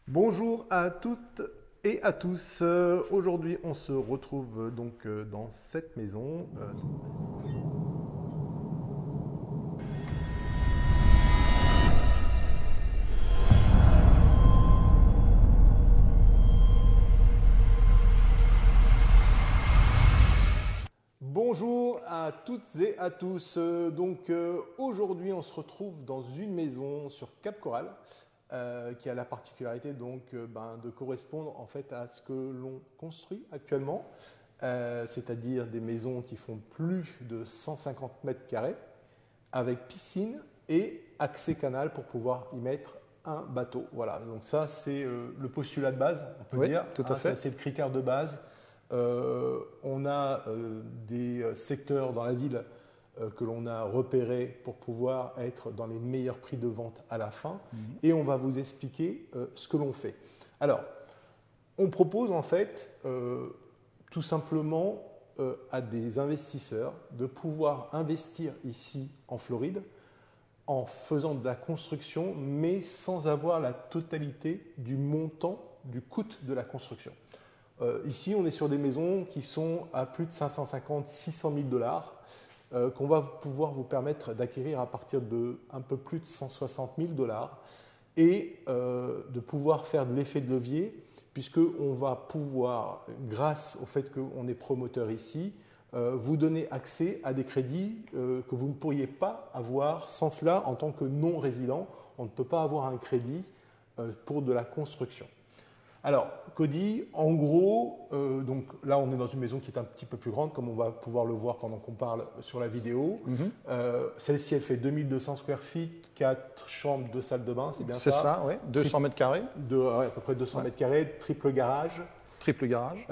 Bonjour à toutes et à tous. Aujourd'hui, on se retrouve donc dans cette maison. Bonjour à toutes et à tous. Aujourd'hui, on se retrouve dans une maison sur Cap Coral. Qui a la particularité de correspondre en fait à ce que l'on construit actuellement, c'est-à-dire des maisons qui font plus de 150 mètres carrés avec piscine et accès canal pour pouvoir y mettre un bateau. Voilà, donc ça c'est le postulat de base, on peut dire. Tout à fait. C'est le critère de base. On a des secteurs dans la ville que l'on a repéré pour pouvoir être dans les meilleurs prix de vente à la fin. Et on va vous expliquer ce que l'on fait. Alors, on propose en fait tout simplement à des investisseurs de pouvoir investir ici en Floride en faisant de la construction, mais sans avoir la totalité du montant, du coût de la construction. Ici, on est sur des maisons qui sont à plus de 550-600 000 $. Qu'on va pouvoir vous permettre d'acquérir à partir de un peu plus de 160 000 $ et de pouvoir faire de l'effet de levier, puisqu'on va pouvoir, grâce au fait qu'on est promoteur ici, vous donner accès à des crédits que vous ne pourriez pas avoir sans cela en tant que non-résident. On ne peut pas avoir un crédit pour de la construction. Alors, Cody, en gros, donc là on est dans une maison qui est un petit peu plus grande, comme on va pouvoir le voir pendant qu'on parle sur la vidéo. Celle-ci, elle fait 2200 square feet, 4 chambres, 2 salles de bain, c'est bien ça? C'est ça, oui. 200 mètres carrés. Ouais, à peu près 200 mètres carrés, triple garage. Triple garage.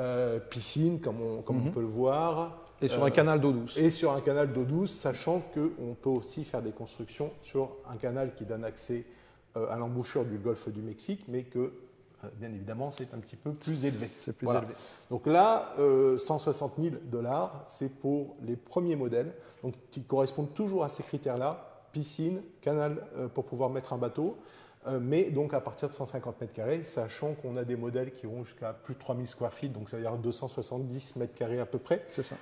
Piscine, comme on peut le voir. Et sur un canal d'eau douce. Et sur un canal d'eau douce, sachant qu'on peut aussi faire des constructions sur un canal qui donne accès à l'embouchure du golfe du Mexique, mais que bien évidemment, c'est un petit peu plus élevé. C'est plus voilà. élevé. Donc là, 160 000 $, c'est pour les premiers modèles, donc, qui correspondent toujours à ces critères-là, piscine, canal pour pouvoir mettre un bateau, mais donc à partir de 150 mètres carrés, sachant qu'on a des modèles qui vont jusqu'à plus de 3000 square feet, donc ça veut dire 270 mètres carrés à peu près. C'est ça.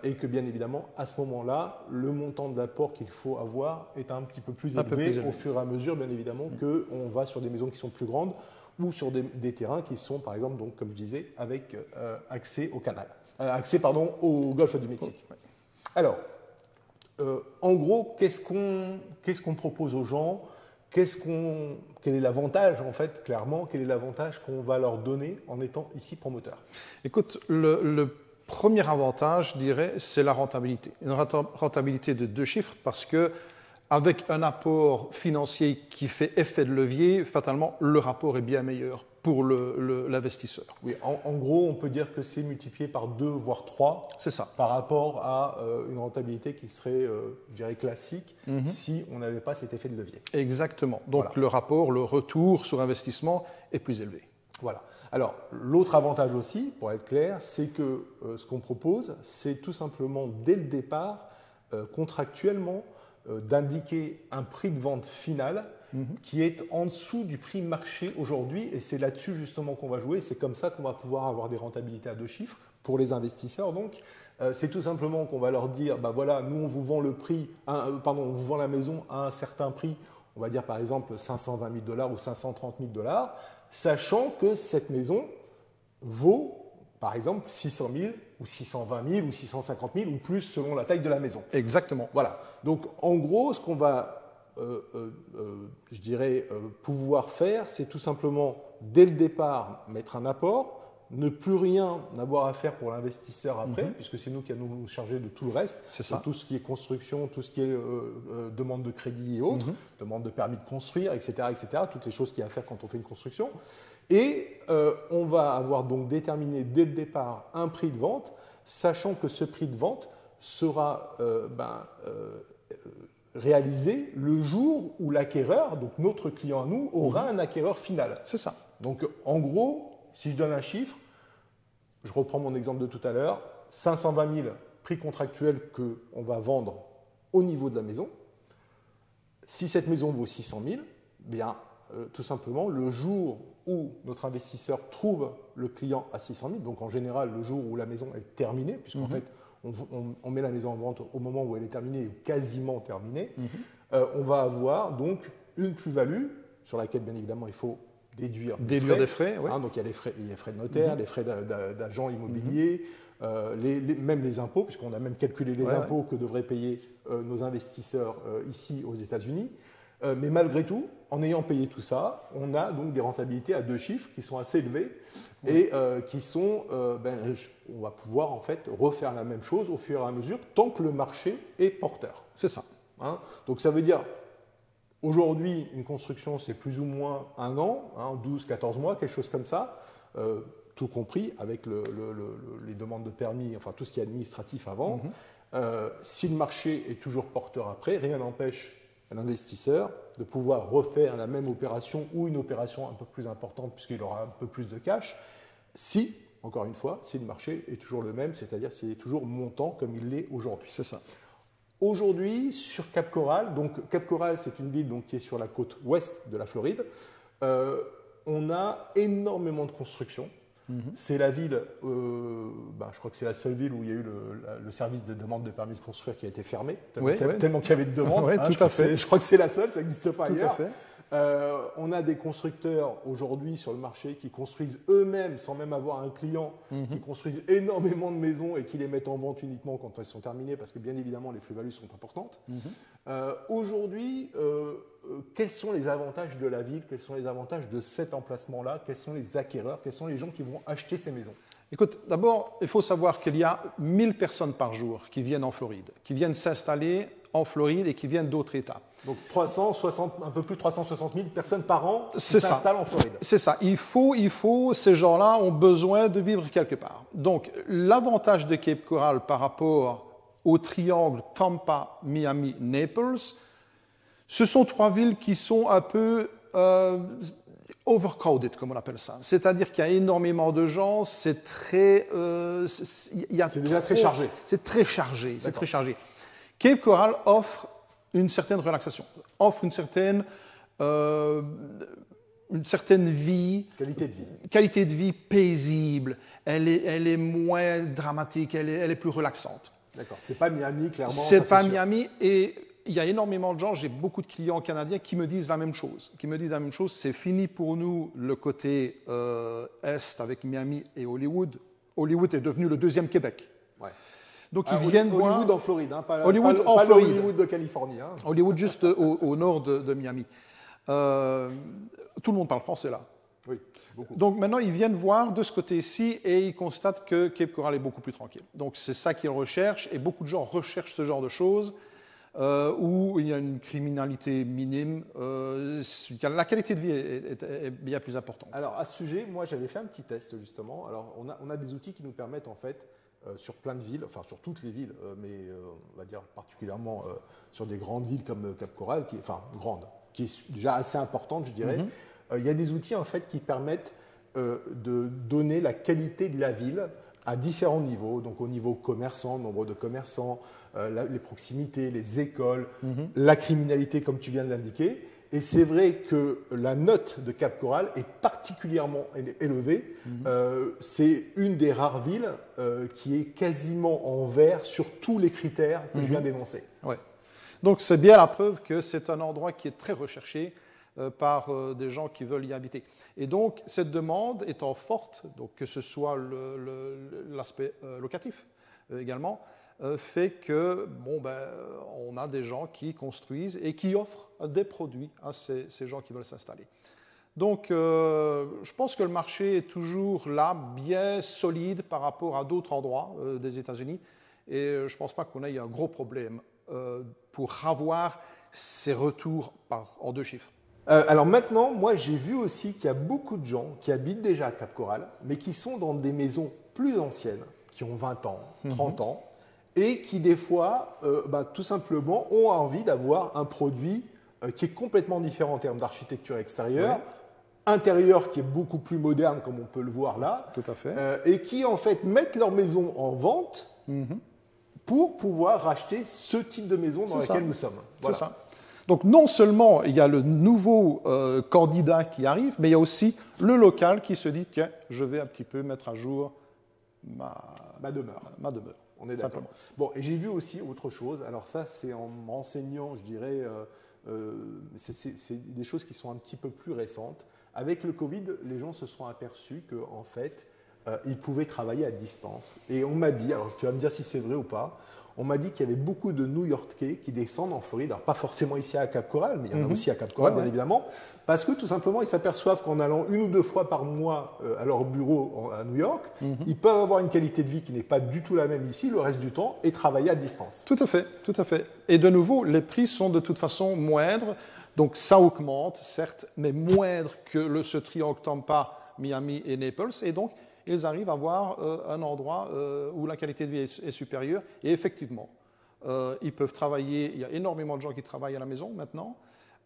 Et que bien évidemment, à ce moment-là, le montant de l'apport qu'il faut avoir est un petit peu plus élevé au fur et à mesure, bien évidemment, qu'on va sur des maisons qui sont plus grandes ou sur des terrains qui sont, par exemple, donc, comme je disais, avec accès au canal, au golfe du Mexique. Alors, en gros, qu'est-ce qu'on propose aux gens? Quel est l'avantage, en fait, clairement, quel est l'avantage qu'on va leur donner en étant ici promoteur? Écoute, le premier avantage, je dirais, c'est la rentabilité. Une rentabilité de 2 chiffres parce que avec un apport financier qui fait effet de levier, fatalement, le rapport est bien meilleur pour l'investisseur. Oui, en gros, on peut dire que c'est multiplié par 2, voire 3. C'est ça. Par rapport à une rentabilité qui serait, je dirais, classique si on n'avait pas cet effet de levier. Exactement. Donc, voilà. Le rapport, le retour sur investissement est plus élevé. Voilà. Alors, l'autre avantage aussi, pour être clair, c'est que ce qu'on propose, c'est tout simplement, dès le départ, contractuellement, d'indiquer un prix de vente final qui est en dessous du prix marché aujourd'hui, et c'est là-dessus justement qu'on va jouer. C'est comme ça qu'on va pouvoir avoir des rentabilités à 2 chiffres pour les investisseurs. Donc, c'est tout simplement qu'on va leur dire, bah voilà, nous on vous vend on vous vend la maison à un certain prix, on va dire par exemple 520 000 $ ou 530 000 $, sachant que cette maison vaut par exemple 600 000 ou 620 000 ou 650 000 ou plus selon la taille de la maison. Exactement. Voilà. Donc en gros, ce qu'on va, je dirais, pouvoir faire, c'est tout simplement, dès le départ, mettre un apport, ne plus rien avoir à faire pour l'investisseur après, puisque c'est nous qui allons nous charger de tout le reste, de tout ce qui est construction, tout ce qui est demande de crédit et autres, demande de permis de construire, etc., toutes les choses qu'il y a à faire quand on fait une construction. Et on va avoir donc déterminé dès le départ un prix de vente, sachant que ce prix de vente sera réalisé le jour où l'acquéreur, donc notre client à nous, aura un acquéreur final. C'est ça. Donc en gros, si je donne un chiffre, je reprends mon exemple de tout à l'heure, 520 000 prix contractuel qu'on va vendre au niveau de la maison. Si cette maison vaut 600 000, bien, tout simplement, le jour où notre investisseur trouve le client à 600 000, donc en général le jour où la maison est terminée, puisqu'en fait on met la maison en vente au moment où elle est terminée ou quasiment terminée, on va avoir donc une plus-value sur laquelle bien évidemment il faut déduire des frais. Ouais. Donc il y a les frais de notaire, les frais d'agent immobilier, même les impôts, puisqu'on a même calculé les impôts que devraient payer nos investisseurs ici aux États-Unis. Mais malgré tout, en ayant payé tout ça, on a donc des rentabilités à 2 chiffres qui sont assez élevées et qui sont, on va pouvoir en fait refaire la même chose au fur et à mesure tant que le marché est porteur. C'est ça. Donc ça veut dire, aujourd'hui, une construction, c'est plus ou moins 1 an, 12, 14 mois, quelque chose comme ça, tout compris avec les demandes de permis, enfin tout ce qui est administratif avant. Si le marché est toujours porteur après, rien n'empêche l'investisseur de pouvoir refaire la même opération ou une opération un peu plus importante puisqu'il aura un peu plus de cash, si, encore une fois, si le marché est toujours le même, c'est-à-dire s'il est toujours montant comme il l'est aujourd'hui. C'est ça. Aujourd'hui, sur Cap Coral, donc Cap Coral, c'est une ville donc, qui est sur la côte ouest de la Floride, on a énormément de construction. C'est la ville, je crois que c'est la seule ville où il y a eu le service de demande de permis de construire qui a été fermé, tellement qu'il y avait de demandes. Je crois que c'est la seule, ça n'existe pas ailleurs. On a des constructeurs aujourd'hui sur le marché qui construisent eux-mêmes, sans même avoir un client, qui construisent énormément de maisons et qui les mettent en vente uniquement quand elles sont terminées, parce que bien évidemment les plus-values sont importantes. Aujourd'hui, quels sont les avantages de la ville? Quels sont les avantages de cet emplacement-là? Quels sont les acquéreurs? Quels sont les gens qui vont acheter ces maisons? Écoute, d'abord, il faut savoir qu'il y a 1000 personnes par jour qui viennent en Floride, qui viennent s'installer en Floride et qui viennent d'autres États. Donc un peu plus de 360 000 personnes par an qui s'installent en Floride. C'est ça. Ces gens-là ont besoin de vivre quelque part. Donc, l'avantage de Cape Coral par rapport au triangle Tampa, Miami, Naples, ce sont 3 villes qui sont un peu overcrowded, comme on appelle ça. C'est-à-dire qu'il y a énormément de gens, c'est déjà très chargé. C'est très chargé, c'est très chargé. Cape Coral offre une certaine relaxation, offre une certaine vie. Qualité de vie paisible. Elle est moins dramatique, elle est plus relaxante. D'accord. C'est pas Miami, clairement. C'est pas Miami. Et il y a énormément de gens, j'ai beaucoup de clients canadiens qui me disent la même chose. C'est fini pour nous le côté Est avec Miami et Hollywood. Hollywood est devenu le 2e Québec. Ouais. Donc ils viennent voir... Hollywood en Floride, pas Floride. Hollywood de Californie. Hollywood juste au nord de Miami. Tout le monde parle français là. Oui, beaucoup. Donc maintenant, ils viennent voir de ce côté-ci et ils constatent que Cape Coral est beaucoup plus tranquille. Donc c'est ça qu'ils recherchent et beaucoup de gens recherchent ce genre de choses où il y a une criminalité minime. La qualité de vie est bien plus importante. Alors à ce sujet, moi j'avais fait un petit test justement. Alors on a des outils qui nous permettent en fait sur plein de villes, enfin sur toutes les villes, mais on va dire particulièrement sur des grandes villes comme Cap Coral, qui est déjà assez importante, je dirais. Il y a des outils en fait qui permettent de donner la qualité de la ville à différents niveaux, donc au niveau commerçant, nombre de commerçants, les proximités, les écoles, la criminalité comme tu viens de l'indiquer. Et c'est vrai que la note de Cap Coral est particulièrement élevée. C'est une des rares villes qui est quasiment en vert sur tous les critères que je viens d'énoncer. Ouais. Donc c'est bien la preuve que c'est un endroit qui est très recherché par des gens qui veulent y habiter. Et donc cette demande étant forte, donc que ce soit l'aspect locatif également, fait que on a des gens qui construisent et qui offrent des produits à ces gens qui veulent s'installer. Donc je pense que le marché est toujours là, bien solide par rapport à d'autres endroits des États-Unis, et je ne pense pas qu'on ait un gros problème pour avoir ces retours en 2 chiffres. Alors maintenant, moi j'ai vu aussi qu'il y a beaucoup de gens qui habitent déjà à Cap Coral, mais qui sont dans des maisons plus anciennes, qui ont 20 ans, 30 ans, et qui des fois, tout simplement, ont envie d'avoir un produit qui est complètement différent en termes d'architecture extérieure, intérieur qui est beaucoup plus moderne, comme on peut le voir là, tout à fait. Et qui en fait mettent leur maison en vente pour pouvoir racheter ce type de maison dans laquelle nous sommes. Voilà. C'est ça. Donc non seulement il y a le nouveau candidat qui arrive, mais il y a aussi le local qui se dit, tiens, je vais un petit peu mettre à jour ma demeure. On est d'accord. Bon, et j'ai vu aussi autre chose. Alors ça, c'est en m'enseignant, je dirais, c'est des choses qui sont un petit peu plus récentes. Avec le Covid, les gens se sont aperçus qu'en fait, ils pouvaient travailler à distance. Et on m'a dit, alors tu vas me dire si c'est vrai ou pas, on m'a dit qu'il y avait beaucoup de New-Yorkais qui descendent en Floride, alors pas forcément ici à Cap Coral, mais il y en a aussi à Cap Coral, bien évidemment, parce que tout simplement, ils s'aperçoivent qu'en allant 1 ou 2 fois par mois à leur bureau à New York, ils peuvent avoir une qualité de vie qui n'est pas du tout la même ici le reste du temps et travailler à distance. Tout à fait, tout à fait. Et de nouveau, les prix sont de toute façon moindres, donc ça augmente, certes, mais moindre que ce triangle Tampa, Miami et Naples, et donc ils arrivent à avoir un endroit où la qualité de vie est supérieure. Et effectivement, ils peuvent travailler. Il y a énormément de gens qui travaillent à la maison maintenant.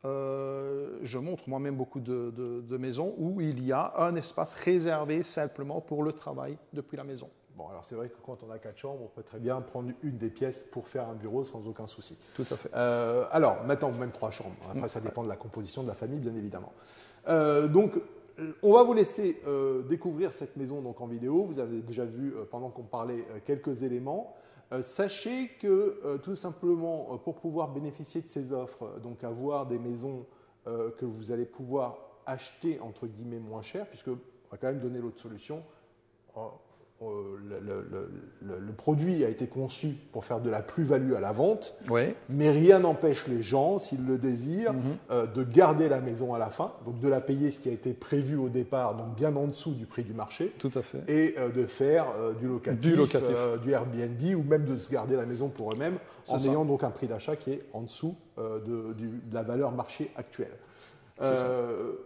Je montre moi-même beaucoup de maisons où il y a un espace réservé simplement pour le travail depuis la maison. Bon, alors c'est vrai que quand on a 4 chambres, on peut très bien prendre une des pièces pour faire un bureau sans aucun souci. Tout à fait. Alors, maintenant, même 3 chambres. Après, ça dépend de la composition de la famille, bien évidemment. Donc, on va vous laisser découvrir cette maison donc, en vidéo. Vous avez déjà vu, pendant qu'on parlait, quelques éléments. Sachez que, tout simplement, pour pouvoir bénéficier de ces offres, donc avoir des maisons que vous allez pouvoir acheter, entre guillemets, moins cher, puisqu'on va quand même donner l'autre solution. Le produit a été conçu pour faire de la plus-value à la vente, mais rien n'empêche les gens, s'ils le désirent, de garder la maison à la fin, donc de la payer ce qui a été prévu au départ, donc bien en dessous du prix du marché, tout à fait. Et de faire du locatif, du Airbnb, ou même de se garder la maison pour eux-mêmes, en ayant donc un prix d'achat qui est en dessous de la valeur marché actuelle.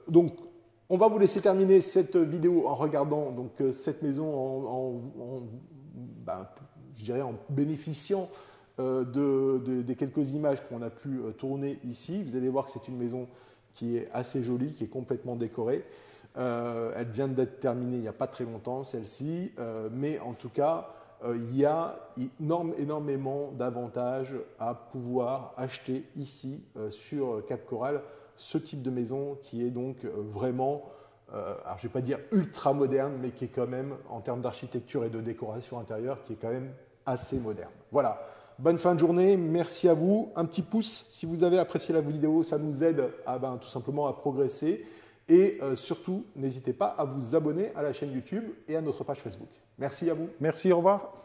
Donc, on va vous laisser terminer cette vidéo en regardant donc, cette maison, je dirais en bénéficiant des quelques images qu'on a pu tourner ici. Vous allez voir que c'est une maison qui est assez jolie, qui est complètement décorée. Elle vient d'être terminée il n'y a pas très longtemps, celle-ci, mais en tout cas, il y a énormément d'avantages à pouvoir acheter ici sur Cap Coral ce type de maison qui est donc vraiment, alors je ne vais pas dire ultra moderne, mais qui est quand même, en termes d'architecture et de décoration intérieure, qui est quand même assez moderne. Voilà, bonne fin de journée, merci à vous. Un petit pouce si vous avez apprécié la vidéo, ça nous aide à, tout simplement à progresser. Et surtout, n'hésitez pas à vous abonner à la chaîne YouTube et à notre page Facebook. Merci à vous. Merci, au revoir.